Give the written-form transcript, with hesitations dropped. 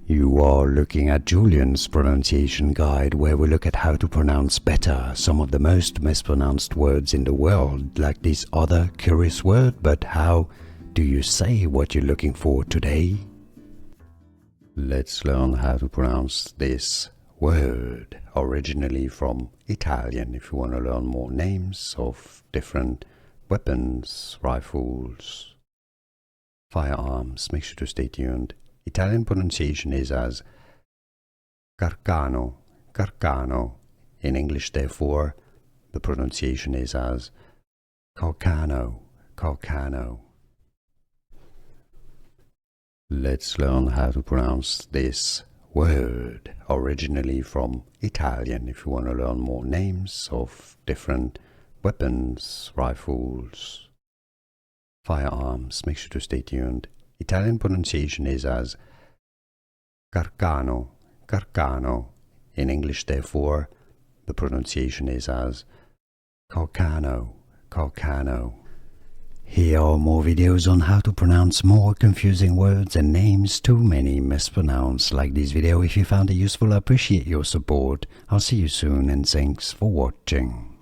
You are looking at Julian's pronunciation guide, where we look at how to pronounce better some of the most mispronounced words in the world, like this other curious word. But how do you say what you're looking for today? Let's learn how to pronounce this word, originally from Italian. If you want to learn more names of different weapons, rifles, firearms, make sure to stay tuned. Italian pronunciation is as Carcano, Carcano. In English, therefore, the pronunciation is as Carcano, Carcano. Let's learn how to pronounce this word, originally from Italian. If you want to learn more names of different weapons, rifles, firearms, make sure to stay tuned. Italian pronunciation is as Carcano, Carcano. In English, therefore, the pronunciation is as Carcano, Carcano. Here are more videos on how to pronounce more confusing words and names too many mispronounced. Like this video if you found it useful. I appreciate your support. I'll see you soon and thanks for watching.